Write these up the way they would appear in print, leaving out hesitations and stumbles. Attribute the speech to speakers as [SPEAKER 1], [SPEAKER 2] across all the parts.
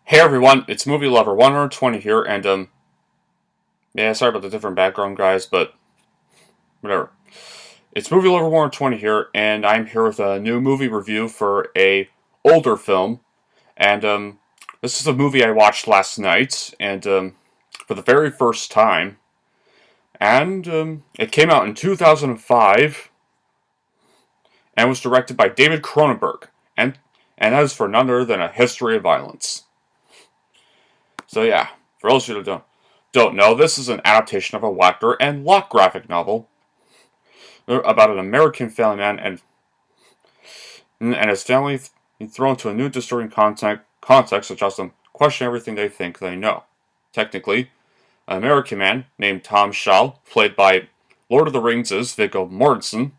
[SPEAKER 1] Hey everyone, it's Movie Lover 120 here, and yeah, sorry about the different background, guys, but whatever. It's Movie Lover 120 here, and I'm here with a new movie review for a older film, and this is a movie I watched last night, and for the very first time, and it came out in 2005, and was directed by David Cronenberg, and that is for none other than A History of Violence. So yeah, for those of you that don't know, this is an adaptation of a Wachter and Locke graphic novel about an American family man and his family thrown to a new disturbing context which has them question everything they think they know. Technically, an American man named Tom Shaw, played by Lord of the Rings' Viggo Mortensen,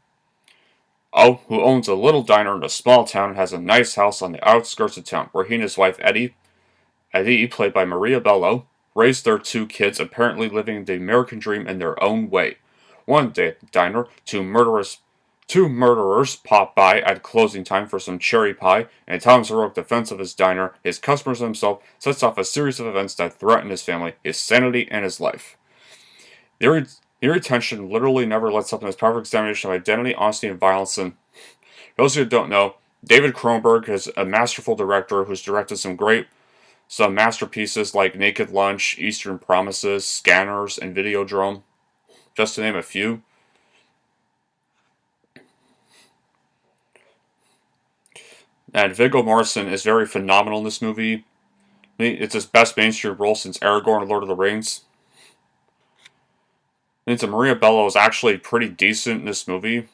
[SPEAKER 1] who owns a little diner in a small town and has a nice house on the outskirts of town, where he and his wife Eddie, played by Maria Bello, raised their two kids, apparently living the American dream in their own way. One day at the diner, two murderers pop by at closing time for some cherry pie, and Tom's heroic defense of his diner, his customers, and himself sets off a series of events that threaten his family, his sanity, and his life. The eerie tension literally never lets up in his powerful examination of identity, honesty, and violence. And for those of you who don't know, David Cronenberg is a masterful director who's directed some masterpieces like Naked Lunch, Eastern Promises, Scanners, and Videodrome, just to name a few. And Viggo Mortensen is very phenomenal in this movie. It's his best mainstream role since Aragorn and Lord of the Rings. And Maria Bello is actually pretty decent in this movie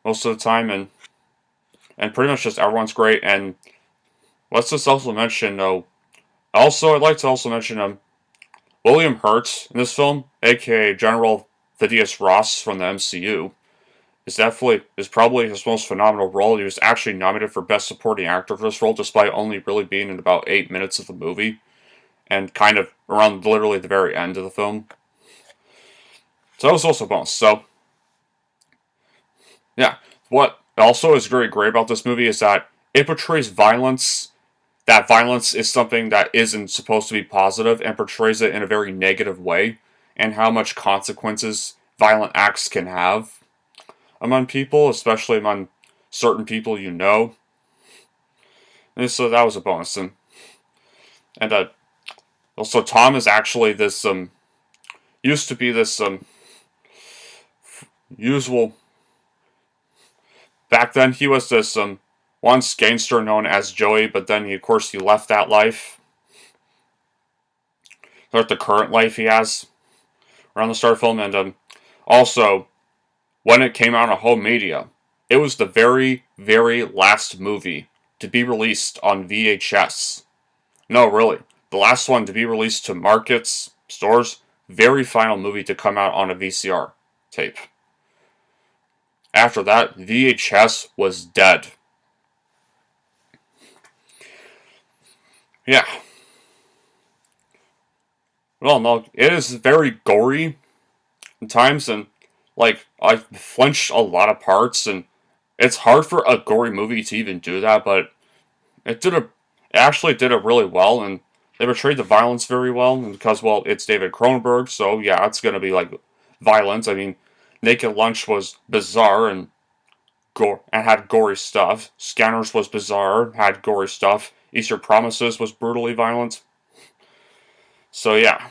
[SPEAKER 1] most of the time, and pretty much just everyone's great. And let's just also mention, I'd like to also mention William Hurt in this film, aka General Thaddeus Ross from the MCU, is probably his most phenomenal role. He was actually nominated for Best Supporting Actor for this role, despite only really being in about 8 minutes of the movie, and kind of around literally the very end of the film. So that was also a bonus. So, yeah. What also is very great about this movie is that it portrays violence. That violence is something that isn't supposed to be positive, and portrays it in a very negative way, and how much consequences violent acts can have among people, especially among certain people you know. And so that was a bonus. And also Tom is actually this used to be this usual. Back then he was this once gangster known as Joey, but then of course he left that life. Start the current life he has around the start of the film, and also when it came out on home media, it was the very, very last movie to be released on VHS. No, really. The last one to be released to markets, stores, very final movie to come out on a VCR tape. After that, VHS was dead. Yeah. Well, no, it is very gory at times, and like I flinched a lot of parts, and it's hard for a gory movie to even do that, but it actually did it really well, and they portrayed the violence very well, and because, well, it's David Cronenberg, so yeah, it's gonna be like violence. I mean, Naked Lunch was bizarre and had gory stuff. Scanners was bizarre, had gory stuff. Eastern Promises was brutally violent. So yeah,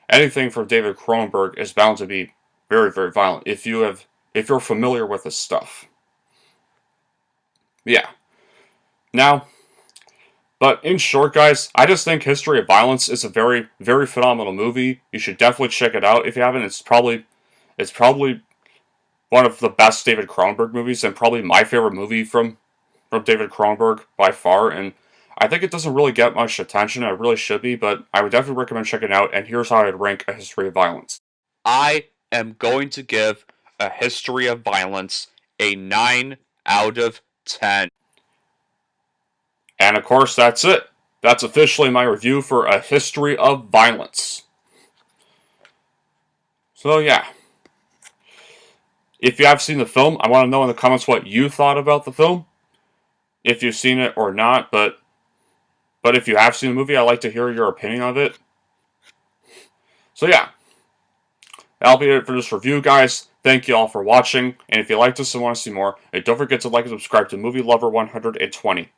[SPEAKER 1] anything from David Cronenberg is bound to be very, very violent if you're familiar with his stuff. Yeah. Now, but in short, guys, I just think History of Violence is a very, very phenomenal movie. You should definitely check it out if you haven't. It's probably one of the best David Cronenberg movies, and probably my favorite movie from David Cronenberg by far. And I think it doesn't really get much attention. It really should be, but I would definitely recommend checking it out. And here's how I'd rank A History of Violence. I am going to give A History of Violence a 9 out of 10. And of course, that's it. That's officially my review for A History of Violence. So yeah. If you have seen the film, I want to know in the comments what you thought about the film, if you've seen it or not. But if you have seen the movie, I'd like to hear your opinion of it. So yeah, that'll be it for this review, guys. Thank you all for watching, and if you like this and want to see more, don't forget to like and subscribe to Movie Lover 120.